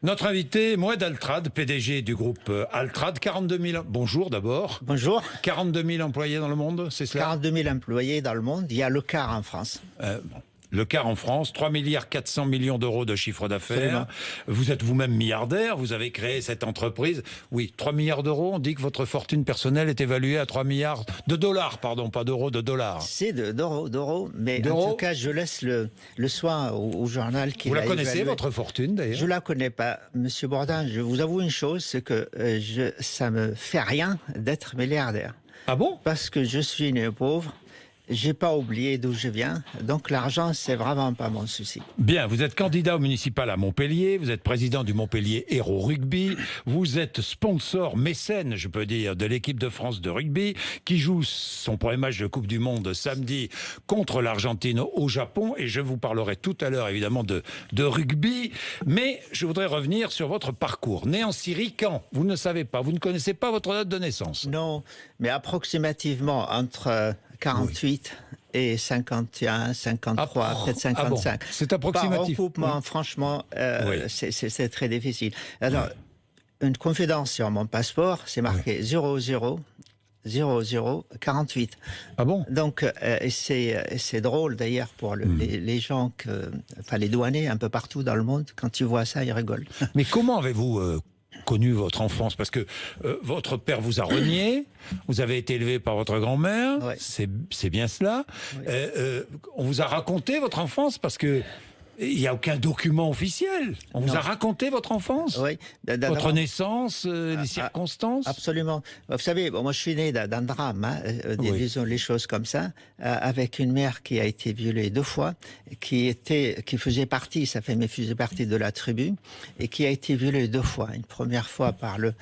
Notre invité, Moed Altrad, PDG du groupe Altrad, 42 000... Bonjour d'abord. Bonjour. 42 000 employés dans le monde, c'est cela? 42 000 employés dans le monde, il y a le quart en France. Le quart en France, 3 milliards 400 millions d'euros de chiffre d'affaires. Vous êtes vous-même milliardaire, vous avez créé cette entreprise. Oui, 3 milliards d'euros, on dit que votre fortune personnelle est évaluée à 3 milliards de dollars, pardon, pas d'euros, de dollars. C'est d'euros, mais en tout cas, je laisse le soin au journal qui l'a évalué. Vous la connaissez, votre fortune, d'ailleurs? Je la connais pas. Monsieur Bourdin, je vous avoue une chose, c'est que ça me fait rien d'être milliardaire. Ah bon? Parce que je suis né pauvre. J'ai pas oublié d'où je viens, donc l'argent, c'est vraiment pas mon souci. Bien, vous êtes candidat au municipal à Montpellier, vous êtes président du Montpellier Héros Rugby, vous êtes sponsor mécène, je peux dire, de l'équipe de France de rugby, qui joue son premier match de Coupe du Monde samedi contre l'Argentine au Japon, et je vous parlerai tout à l'heure évidemment de rugby, mais je voudrais revenir sur votre parcours. Né en Syrie, quand? Vous ne savez pas, vous ne connaissez pas votre date de naissance? Non, mais approximativement entre 48 et 51, 53, peut-être 55. Ah bon, c'est approximatif. Par recoupement, franchement, c'est très difficile. Alors, une confidence sur mon passeport, c'est marqué 0048. Ah bon? Donc, c'est drôle d'ailleurs pour les gens, enfin les douaniers un peu partout dans le monde, quand ils voient ça, ils rigolent. Mais comment avez-vous connu votre enfance? Parce que votre père vous a renié, vous avez été élevé par votre grand-mère, c'est bien cela. On vous a raconté votre enfance parce que il n'y a aucun document officiel. On vous a raconté votre enfance, votre naissance, les circonstances. Absolument. Vous savez, moi je suis né d'un drame, disons les choses comme ça, avec une mère qui a été violée 2 fois, qui faisait partie, sa famille faisait partie de la tribu, et qui a été violée 2 fois. Une première fois par le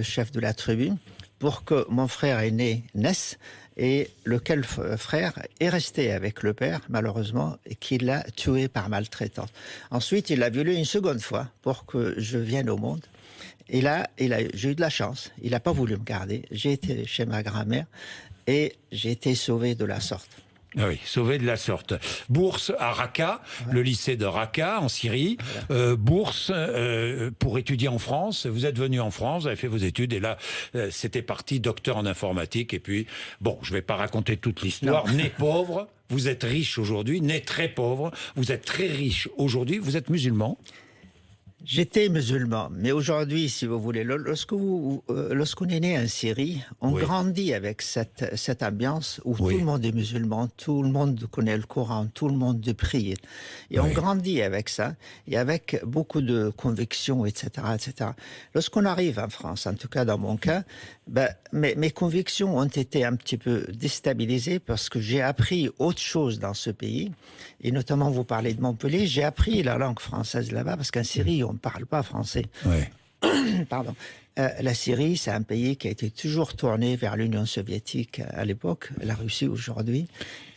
chef de la tribu, pour que mon frère aîné naisse, et lequel frère est resté avec le père, malheureusement, et qui l'a tué par maltraitance. Ensuite, il l'a violé une seconde fois pour que je vienne au monde. Et là, j'ai eu de la chance. Il n'a pas voulu me garder. J'ai été chez ma grand-mère et j'ai été sauvé de la sorte. Ah oui, sauvé de la sorte. Bourse à Raqqa, le lycée de Raqqa, en Syrie. Bourse pour étudier en France. Vous êtes venu en France, vous avez fait vos études, et là, c'était parti, docteur en informatique. Et puis, bon, je ne vais pas raconter toute l'histoire. Né pauvre, vous êtes riche aujourd'hui. Né très pauvre, vous êtes très riche aujourd'hui. Vous êtes musulman. J'étais musulman, mais aujourd'hui, si vous voulez, lorsqu'on est né en Syrie, on grandit avec cette ambiance où tout le monde est musulman, tout le monde connaît le Coran, tout le monde prie. Et on grandit avec ça, et avec beaucoup de convictions, etc., etc. Lorsqu'on arrive en France, en tout cas dans mon cas, mes convictions ont été un petit peu déstabilisées parce que j'ai appris autre chose dans ce pays, et notamment vous parlez de Montpellier, j'ai appris la langue française là-bas, parce qu'en Syrie, on ne parle pas français. Pardon. La Syrie, c'est un pays qui a été toujours tourné vers l'Union soviétique à l'époque, la Russie aujourd'hui,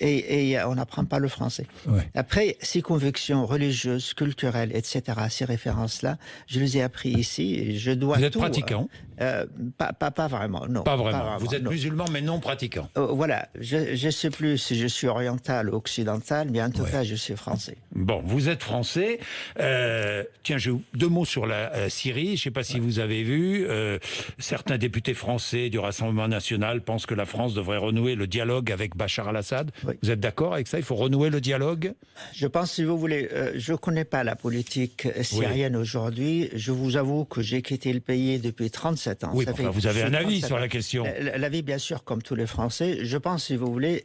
et on n'apprend pas le français. Après, ces convictions religieuses, culturelles, etc., ces références-là, je les ai appris ici. Et je dois Vous êtes pratiquant? Pas vraiment, non. Pas vraiment. Vous êtes musulman, mais non pratiquant. Voilà, je ne sais plus si je suis oriental ou occidental, mais en tout cas, je suis français. Bon, vous êtes français. Tiens, j'ai 2 mots sur la Syrie. Je ne sais pas si vous avez vu. Certains députés français du Rassemblement national pensent que la France devrait renouer le dialogue avec Bachar al-Assad. Vous êtes d'accord avec ça? Il faut renouer le dialogue? Je pense, si vous voulez, je ne connais pas la politique syrienne aujourd'hui. Je vous avoue que j'ai quitté le pays depuis 37 ans. Oui, vous avez un avis sur la question. L'avis, bien sûr, comme tous les Français. Je pense, si vous voulez,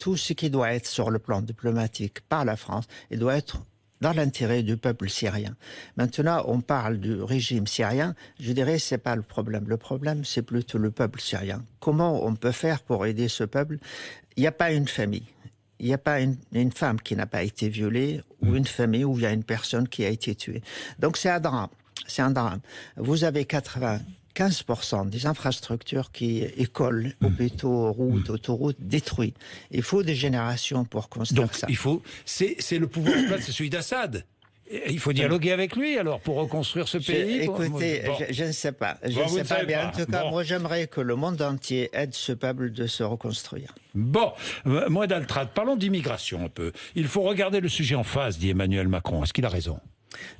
tout ce qui doit être sur le plan diplomatique par la France, il doit être dans l'intérêt du peuple syrien. Maintenant, on parle du régime syrien. Je dirais, c'est pas le problème. Le problème, c'est plutôt le peuple syrien. Comment on peut faire pour aider ce peuple? Il n'y a pas une famille. Il n'y a pas une femme qui n'a pas été violée ou une famille où il y a une personne qui a été tuée. Donc c'est un drame. C'est un drame. Vous avez 15% des infrastructures écoles, hôpitaux, routes, autoroutes détruites. Il faut des générations pour construire ça. Donc, c'est le pouvoir en place, c'est celui d'Assad. Il faut dialoguer avec lui, alors, pour reconstruire ce pays. Écoutez, je ne sais pas. Je ne sais pas, mais en tout cas, moi, j'aimerais que le monde entier aide ce peuple de se reconstruire. Bon, Moed Altrad, parlons d'immigration un peu. Il faut regarder le sujet en face, dit Emmanuel Macron. Est-ce qu'il a raison?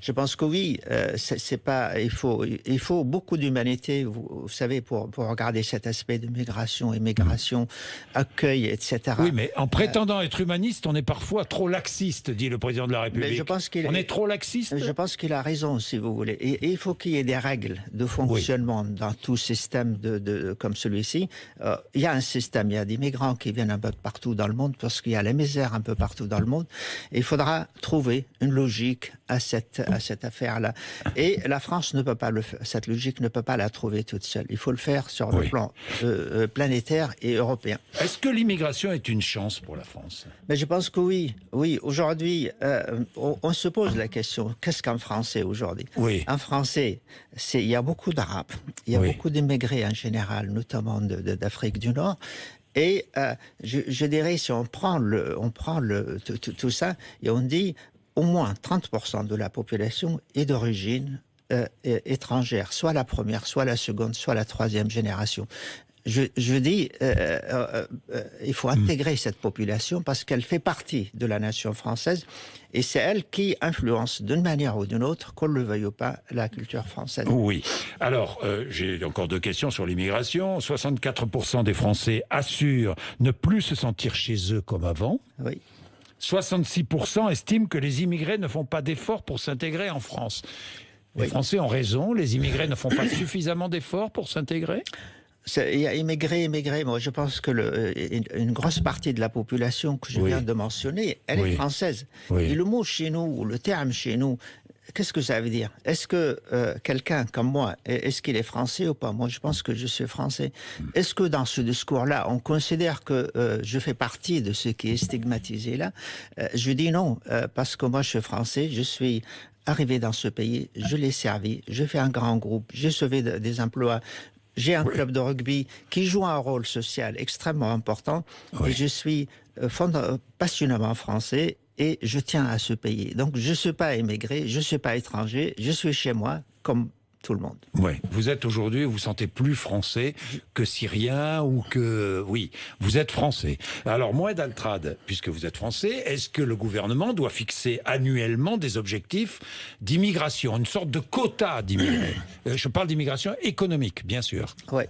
Je pense que oui, c'est pas. Il faut beaucoup d'humanité, vous savez, pour regarder cet aspect de migration, immigration, accueil, etc. Oui, mais en prétendant être humaniste, on est parfois trop laxiste, dit le président de la République. Mais je pense on est trop laxiste. Je pense qu'il a raison, si vous voulez. Et il faut qu'il y ait des règles de fonctionnement dans tout système comme celui-ci. Il y a un système, il y a des migrants qui viennent un peu partout dans le monde parce qu'il y a la misère un peu partout dans le monde. Et il faudra trouver une logique à cette affaire-là. Et la France ne peut pas cette logique ne peut pas la trouver toute seule. Il faut le faire sur le plan planétaire et européen. Est-ce que l'immigration est une chance pour la France? Mais je pense que oui. Oui, aujourd'hui, on se pose la question, qu'est-ce qu'un Français aujourd'hui? Un Français, il y a beaucoup d'Arabes, il y a beaucoup d'immigrés en général, notamment d'Afrique du Nord. Et je dirais, si on prend tout ça et on dit au moins 30% de la population est d'origine étrangère, soit la première, soit la seconde, soit la troisième génération. Je dis, il faut intégrer cette population parce qu'elle fait partie de la nation française et c'est elle qui influence d'une manière ou d'une autre, qu'on le veuille ou pas, la culture française. Oui. Alors, j'ai encore 2 questions sur l'immigration. 64% des Français assurent ne plus se sentir chez eux comme avant. Oui. 66% estiment que les immigrés ne font pas d'efforts pour s'intégrer en France. Les Français ont raison, les immigrés ne font pas suffisamment d'efforts pour s'intégrer? Il y a immigrés. Moi, je pense que une grosse partie de la population que je viens de mentionner, elle est française. Et le mot chez nous, ou le terme chez nous, qu'est-ce que ça veut dire? Est-ce que quelqu'un comme moi, est-ce qu'il est français ou pas? Moi, je pense que je suis français. Est-ce que dans ce discours-là, on considère que je fais partie de ce qui est stigmatisé là? Je dis non, parce que moi, je suis français, je suis arrivé dans ce pays, je l'ai servi, je fais un grand groupe, j'ai sauvé des emplois. J'ai un club de rugby qui joue un rôle social extrêmement important et je suis passionnément français et je tiens à ce pays. Donc je ne suis pas émigré, je ne suis pas étranger, je suis chez moi comme tout le monde. Oui, vous êtes aujourd'hui, vous vous sentez plus français que syrien ou que... Oui, vous êtes français. Alors, Moed Altrad, puisque vous êtes français, est-ce que le gouvernement doit fixer annuellement des objectifs d'immigration, une sorte de quota d'immigrés? Je parle d'immigration économique, bien sûr. Oui.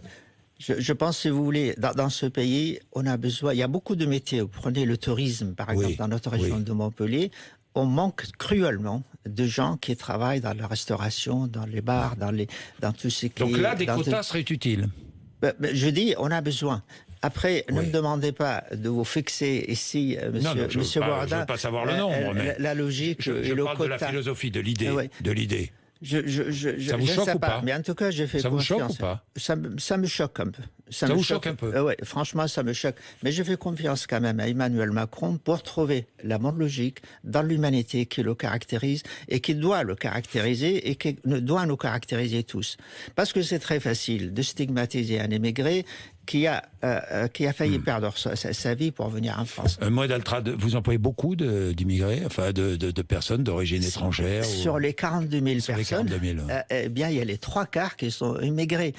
Je pense, si vous voulez, dans ce pays, on a besoin... Il y a beaucoup de métiers. Vous prenez le tourisme, par exemple, dans notre région de Montpellier. On manque cruellement de gens qui travaillent dans la restauration, dans les bars, dans tout ce qui... Donc là, des quotas seraient utiles. Je dis, on a besoin. Après, ne me demandez pas de vous fixer ici, monsieur Bourdin. Je ne veux pas savoir le nombre, mais... La logique et le quota. Je parle de la philosophie, de l'idée. Ça vous choque ou pas? Mais en tout cas, j'ai fait confiance. Ça vous choque ou pas? Ça me choque un peu. Ça vous choque un peu? Oui, franchement, ça me choque. Mais je fais confiance quand même à Emmanuel Macron pour trouver la bonne logique dans l'humanité qui le caractérise et qui doit le caractériser et qui doit nous caractériser tous. Parce que c'est très facile de stigmatiser un émigré qui a failli perdre sa vie pour venir en France. Moed Altrad, vous employez beaucoup d'immigrés, enfin de personnes d'origine étrangère? Sur les 42 000 personnes, eh bien, il y a les 3/4 qui sont immigrés.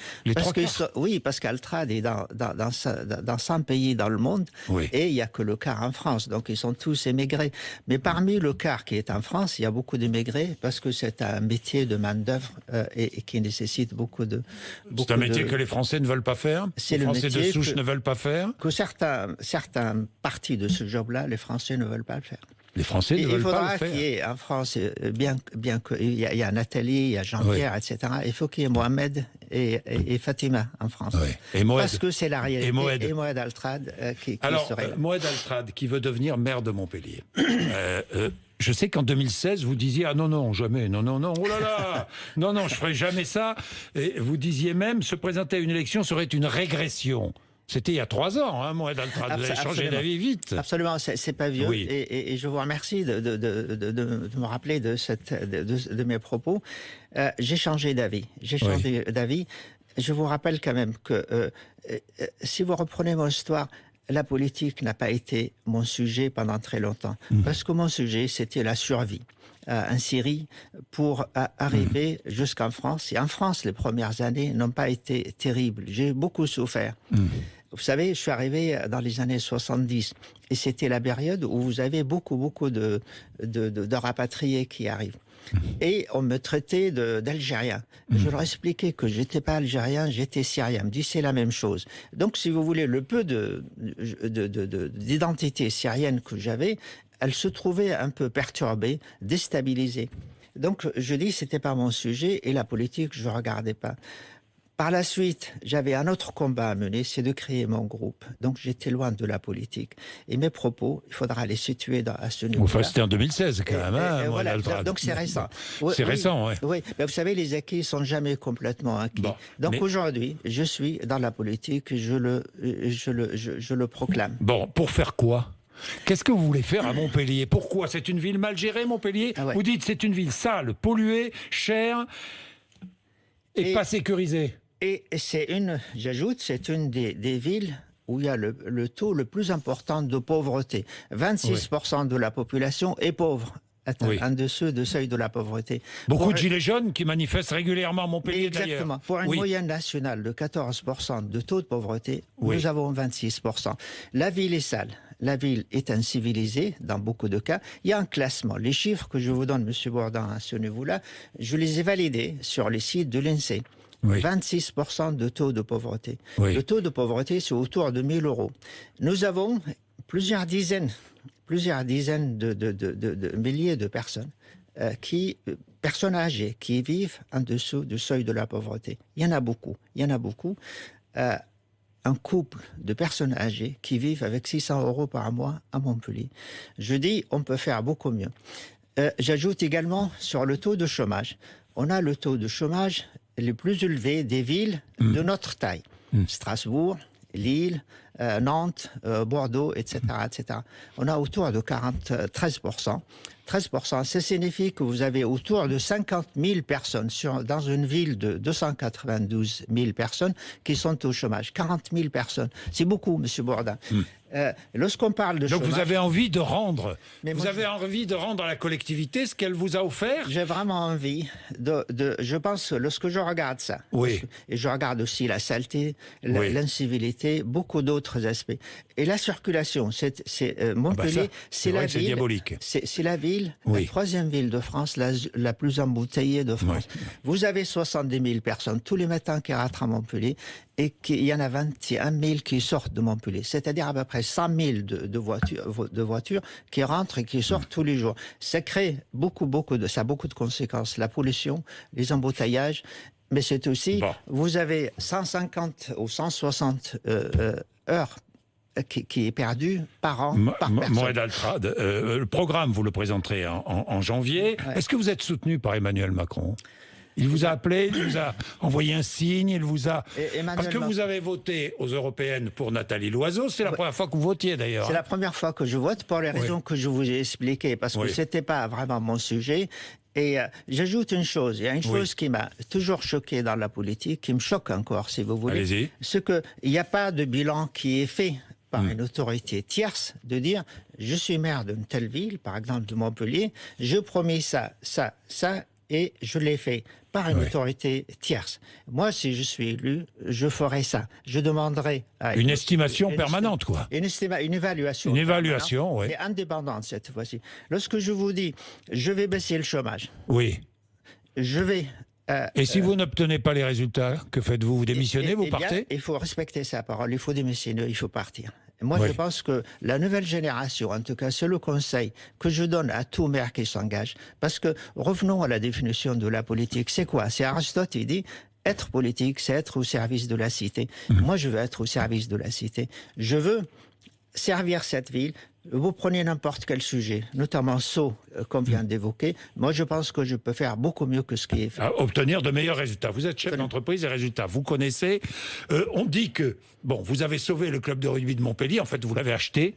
Oui, parce qu'Altrad est dans 100 pays dans le monde, et il n'y a que le quart en France, donc ils sont tous émigrés. Mais parmi le quart qui est en France, il y a beaucoup d'immigrés, parce que c'est un métier de main-d'œuvre et qui nécessite beaucoup de... C'est un métier que les Français ne veulent pas faire? C'est le métier de souche ne veulent pas faire? Que certaines parties de ce job-là, les Français ne veulent pas le faire. Les Français ne veulent pas le faire. Il faudra qu'il y ait en France, bien qu'il y a Nathalie, il y a Jean-Pierre, etc. Il faut qu'il y ait Mohamed et Fatima en France. Et Moed, parce que c'est la réalité. Et Moed Altrad qui serait là. Moed Altrad, qui veut devenir maire de Montpellier. Je sais qu'en 2016, vous disiez « Ah non, jamais, non, oh là là, non, je ferai jamais ça ». Et vous disiez même « Se présenter à une élection serait une régression ». C'était il y a 3 ans, hein, Moed Altrad. Vous avez changé d'avis vite. Absolument, c'est pas vieux. Oui. Et je vous remercie de me rappeler de mes propos. J'ai changé d'avis. Je vous rappelle quand même que si vous reprenez mon histoire, la politique n'a pas été mon sujet pendant très longtemps. Parce que mon sujet, c'était la survie en Syrie pour arriver jusqu'en France. Et en France, les premières années n'ont pas été terribles. J'ai beaucoup souffert. Vous savez, je suis arrivé dans les années 70 et c'était la période où vous avez beaucoup de rapatriés qui arrivent. Et on me traitait d'Algérien. Je leur expliquais que j'étais pas algérien, j'étais syrien. Ils me disaient c'est la même chose. Donc, si vous voulez, le peu d'identité syrienne que j'avais, elle se trouvait un peu perturbée, déstabilisée. Donc, je dis c'était pas mon sujet et la politique, je regardais pas. Par la suite, j'avais un autre combat à mener, c'est de créer mon groupe. Donc j'étais loin de la politique. Et mes propos, il faudra les situer à ce niveau-là. Enfin, c'était en 2016 quand même. Voilà, donc c'est récent. C'est récent, oui. Oui, mais vous savez, les acquis ne sont jamais complètement acquis. Bon, donc aujourd'hui, je suis dans la politique, je le proclame. Bon, pour faire quoi ? Qu'est-ce que vous voulez faire à Montpellier ? Pourquoi ? C'est une ville mal gérée, Montpellier ? Vous dites c'est une ville sale, polluée, chère et pas sécurisée. Et j'ajoute, c'est une des villes où il y a le taux le plus important de pauvreté. 26% de la population est pauvre, en dessous du seuil de la pauvreté. Beaucoup de gilets jaunes qui manifestent régulièrement à Montpellier d'ailleurs. Exactement. Pour une moyenne nationale de 14% de taux de pauvreté, nous avons 26%. La ville est sale. La ville est incivilisée dans beaucoup de cas. Il y a un classement. Les chiffres que je vous donne, M. Bourdin, à ce niveau-là, je les ai validés sur les sites de l'INSEE. 26% de taux de pauvreté. Le taux de pauvreté, c'est autour de 1 000 €. Nous avons plusieurs dizaines de milliers de personnes, personnes âgées, qui vivent en dessous du seuil de la pauvreté. Il y en a beaucoup. Un couple de personnes âgées qui vivent avec 600 € par mois à Montpellier. Je dis, on peut faire beaucoup mieux. J'ajoute également sur le taux de chômage. On a le taux de chômage le plus élevé des villes de notre taille. Strasbourg, Lille, Nantes, Bordeaux, etc., etc. On a autour de 13%. 13%, ça signifie que vous avez autour de 50 000 personnes dans une ville de 292 000 personnes qui sont au chômage. 40 000 personnes. C'est beaucoup, M. Bourdin. Lorsqu'on parle de chômage... Donc vous avez envie de rendre, envie de rendre à la collectivité ce qu'elle vous a offert ? J'ai vraiment envie je pense, lorsque je regarde ça, et je regarde aussi la saleté, l'incivilité, beaucoup d'autres aspects. Et la circulation, Montpellier, c'est la ville... diabolique. C'est la ville, la troisième ville de France, la plus embouteillée de France. Vous avez 70 000 personnes tous les matins qui rentrent à Montpellier, et il y en a 21 000 qui sortent de Montpellier. C'est-à-dire à peu près 100 000 de voitures qui rentrent et qui sortent tous les jours. Ça crée beaucoup de conséquences. La pollution, les embouteillages, mais c'est aussi, vous avez 150 ou 160 heures qui est perdu par an, par personne. Moed Altrad, le programme, vous le présenterez en janvier. Est-ce que vous êtes soutenu par Emmanuel Macron ? Il vous a appelé, il vous a envoyé un signe, il vous a... Parce que vous avez voté aux européennes pour Nathalie Loiseau, c'est la première fois que vous votiez d'ailleurs. C'est la première fois que je vote pour les raisons que je vous ai expliquées, parce que c'était pas vraiment mon sujet. Et j'ajoute une chose, il y a une chose qui m'a toujours choqué dans la politique, qui me choque encore, si vous voulez. Allez-y. C'est qu'il n'y a pas de bilan qui est fait par une autorité tierce, de dire je suis maire d'une telle ville, par exemple de Montpellier, je promets ça, et je l'ai fait par une autorité tierce. Moi, si je suis élu, je ferai ça. Je demanderai une estimation permanente, quoi. Une évaluation. Une évaluation, et indépendante cette fois-ci. Lorsque je vous dis, je vais baisser le chômage. Je vais. Et si vous n'obtenez pas les résultats, que faites-vous ? Vous démissionnez, vous partez ? Il faut respecter sa parole. Il faut démissionner, il faut partir. Moi, je pense que la nouvelle génération, en tout cas, c'est le conseil que je donne à tout maire qui s'engage. Parce que, revenons à la définition de la politique. C'est quoi ? C'est Aristote, il dit, être politique, c'est être au service de la cité. Moi, je veux être au service de la cité. Je veux servir cette ville. Vous prenez n'importe quel sujet, notamment Sceaux, qu'on vient d'évoquer. Moi, je pense que je peux faire beaucoup mieux que ce qui est fait. Obtenir de meilleurs résultats. Vous êtes chef d'entreprise et résultats. Vous connaissez. On dit que, vous avez sauvé le club de rugby de Montpellier. En fait, vous l'avez acheté.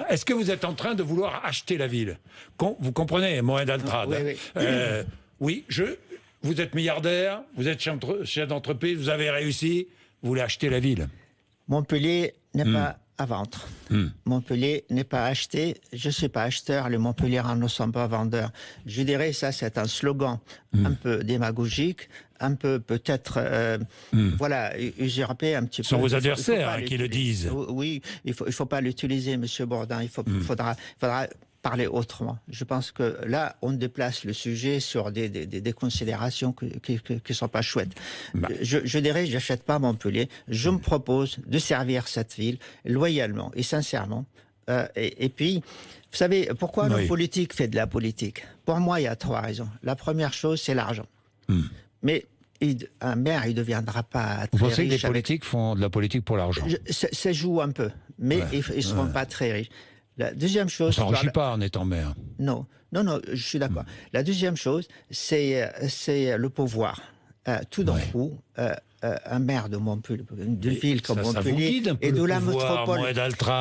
Est-ce que vous êtes en train de vouloir acheter la ville ? Vous comprenez, Moed Altrad. Vous êtes milliardaire, vous êtes chef d'entreprise, vous avez réussi, vous voulez acheter la ville. Montpellier n'est pas à vendre. Montpellier n'est pas acheté. Je ne suis pas acheteur. Les Montpelliérains ne sont pas vendeurs. Je dirais ça, c'est un slogan un peu démagogique, un peu peut-être, usurpé un petit peu. Ce sont vos adversaires qui le disent. Oui, il faut pas l'utiliser, M. Bourdin. Il faudra parler autrement. Je pense que là, on déplace le sujet sur des considérations qui ne sont pas chouettes. Je dirais, j'achète pas Montpellier. Je me propose de servir cette ville loyalement et sincèrement. Et puis, vous savez, pourquoi le politique fait de la politique? Pour moi, il y a 3 raisons. La première chose, c'est l'argent. Mais un maire, il ne deviendra pas très riche. Vous pensez que les politiques font de la politique pour l'argent? Ça joue un peu, mais ils ne seront pas très riches. La deuxième chose... On ne s'enrichit pas en étant maire. Non, je suis d'accord. La deuxième chose, c'est le pouvoir. Tout d'un coup... un maire de Montpellier, d'une ville comme Montpellier, et de la métropole.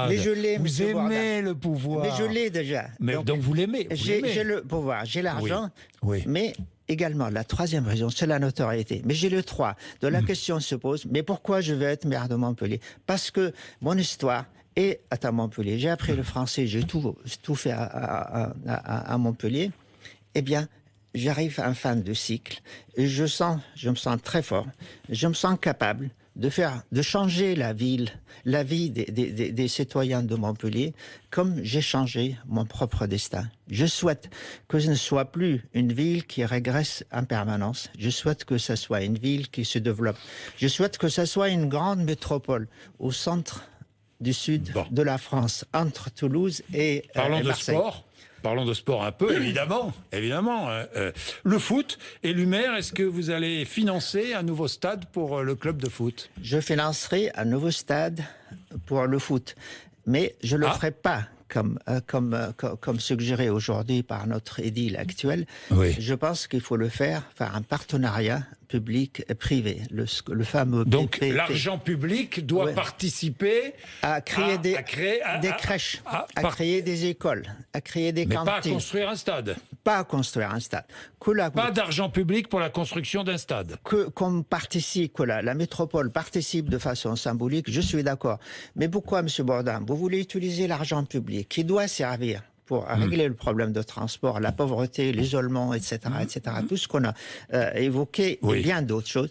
Mais je l'ai, vous aimez le pouvoir. Mais je l'ai déjà. Mais donc vous l'aimez. J'ai le pouvoir, j'ai l'argent, mais également la troisième raison, c'est la notoriété. Mais j'ai le 3. Donc la question se pose, mais pourquoi je veux être maire de Montpellier? Parce que mon histoire est à Montpellier. J'ai appris le français, j'ai tout fait à Montpellier. Eh bien, j'arrive en fin de cycle et je me sens très fort. Je me sens capable de changer la vie des citoyens de Montpellier comme j'ai changé mon propre destin. Je souhaite que ce ne soit plus une ville qui régresse en permanence. Je souhaite que ce soit une ville qui se développe. Je souhaite que ce soit une grande métropole au centre du sud de la France, entre Toulouse et Parlons de Marseille. Sport. Parlons de sport un peu, évidemment. Le foot et l'UMER, est-ce que vous allez financer un nouveau stade pour le club de foot? Je financerai un nouveau stade pour le foot, mais je ne le ferai pas comme suggéré aujourd'hui par notre édile actuel. Je pense qu'il faut le faire un partenariat public et privé, le fameux Donc PPP. l'argent public doit participer à créer des crèches, à créer des écoles, à créer des cantines. Mais pas à construire un stade. Pas à construire un stade. Pas d'argent public pour la construction d'un stade. Qu'on participe, que la métropole participe de façon symbolique, je suis d'accord. Mais pourquoi, M. Bourdin, vous voulez utiliser l'argent public qui doit servir pour régler le problème de transport, la pauvreté, l'isolement, etc., tout ce qu'on a évoqué et bien d'autres choses,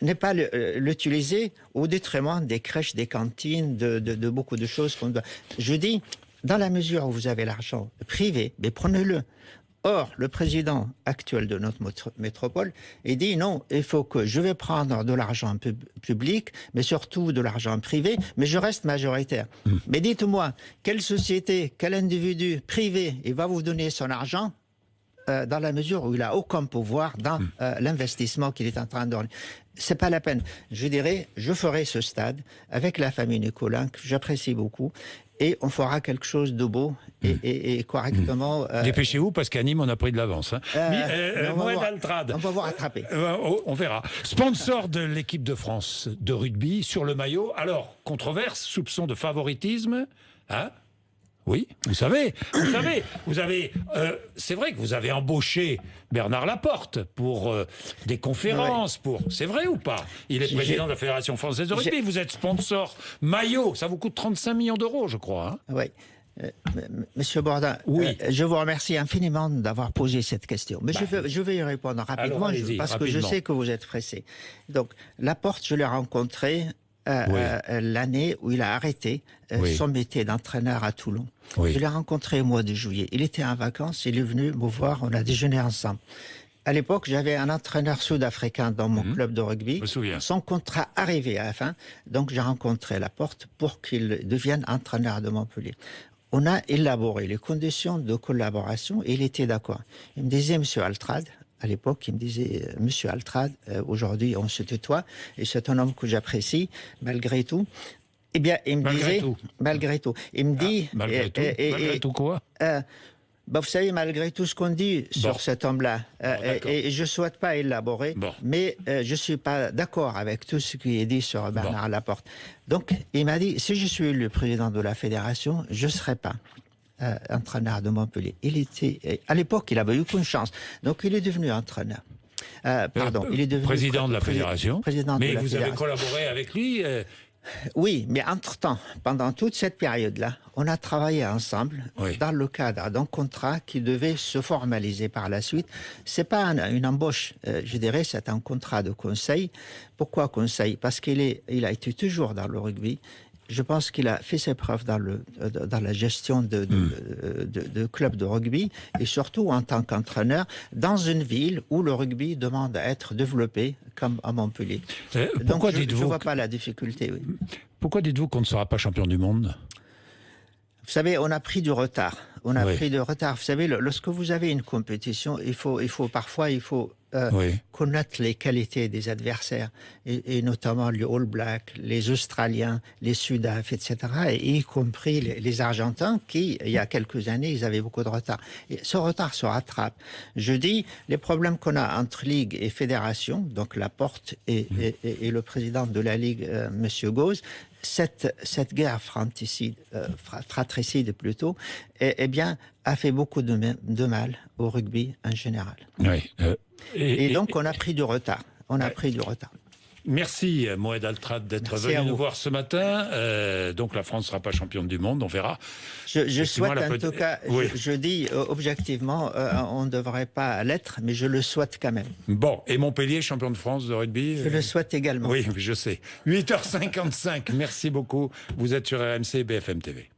n'est pas l'utiliser au détriment des crèches, des cantines, de beaucoup de choses qu'on doit... Je dis, dans la mesure où vous avez l'argent privé, mais prenez-le. Or, le président actuel de notre métropole, il dit non, il faut que je vais prendre de l'argent public, mais surtout de l'argent privé, mais je reste majoritaire. Mais dites-moi, quelle société, quel individu privé, il va vous donner son argent dans la mesure où il n'a aucun pouvoir dans l'investissement qu'il est en train de donner. C'est pas la peine. Je dirais, je ferai ce stade avec la famille Nicolin, que j'apprécie beaucoup, et on fera quelque chose de beau et correctement. Dépêchez-vous, parce qu'à Nîmes, on a pris de l'avance. On va voir attraper. On verra. Sponsor de l'équipe de France de rugby sur le maillot. Alors, controverse, soupçon de favoritisme, hein? Oui, vous avez, c'est vrai que vous avez embauché Bernard Laporte pour des conférences, c'est vrai ou pas? Il est président de la Fédération française de rugby, vous êtes sponsor maillot, ça vous coûte 35 millions d'euros, je crois. Hein? Oui. Monsieur Bourdin, je vous remercie infiniment d'avoir posé cette question. Mais je vais y répondre rapidement, parce que je sais que vous êtes pressé. Donc, Laporte, je l'ai rencontré l'année où il a arrêté son métier d'entraîneur à Toulon. Je l'ai rencontré au mois de juillet. Il était en vacances, il est venu me voir, on a déjeuné ensemble. À l'époque, j'avais un entraîneur sud-africain dans mon club de rugby. Je me souviens. Son contrat arrivait à la fin, donc j'ai rencontré Laporte pour qu'il devienne entraîneur de Montpellier. On a élaboré les conditions de collaboration et il était d'accord. Il me disait, Monsieur Altrad, à l'époque, il me disait, Monsieur Altrad, aujourd'hui on se tutoie, et c'est un homme que j'apprécie, malgré tout. Eh bien, il me disait, malgré tout. Il me dit... Malgré tout quoi vous savez, malgré tout ce qu'on dit sur cet homme-là, et je ne souhaite pas élaborer, mais je ne suis pas d'accord avec tout ce qui est dit sur Bernard Laporte. Donc, il m'a dit, si je suis le président de la fédération, je ne serai pas entraîneur de Montpellier. À l'époque, il avait eu aucune chance. Donc, il est devenu entraîneur. Il est devenu président de la fédération. Mais vous avez fédération. collaboré avec lui Oui, mais entre-temps, pendant toute cette période-là, on a travaillé ensemble dans le cadre d'un contrat qui devait se formaliser par la suite. C'est pas une embauche, je dirais, c'est un contrat de conseil. Pourquoi conseil? Parce qu'il a été toujours dans le rugby. Je pense qu'il a fait ses preuves dans la gestion de clubs de rugby et surtout en tant qu'entraîneur dans une ville où le rugby demande à être développé comme à Montpellier. Donc je ne vois pas la difficulté. Oui. Pourquoi dites-vous qu'on ne sera pas champion du monde ? Vous savez, on a pris du retard. Pris du retard. Vous savez, lorsque vous avez une compétition, il faut parfois connaître les qualités des adversaires, et notamment les All Blacks, les Australiens, les Sudaf, etc., et y compris les Argentins qui, il y a quelques années, ils avaient beaucoup de retard. Et ce retard se rattrape. Je dis, les problèmes qu'on a entre Ligue et Fédération, donc Laporte et le président de la Ligue, Monsieur Gauze, cette guerre fratricide plutôt, eh bien, a fait beaucoup de mal au rugby en général. Oui, et donc, on a pris du retard. Merci Moed Altrad d'être venu nous voir ce matin. Donc la France ne sera pas championne du monde, on verra. Je souhaite en tout cas, je dis objectivement, on ne devrait pas l'être, mais je le souhaite quand même. Bon, et Montpellier, champion de France de rugby ? Je le souhaite également. Oui, je sais. 8h55, merci beaucoup. Vous êtes sur RMC BFM TV.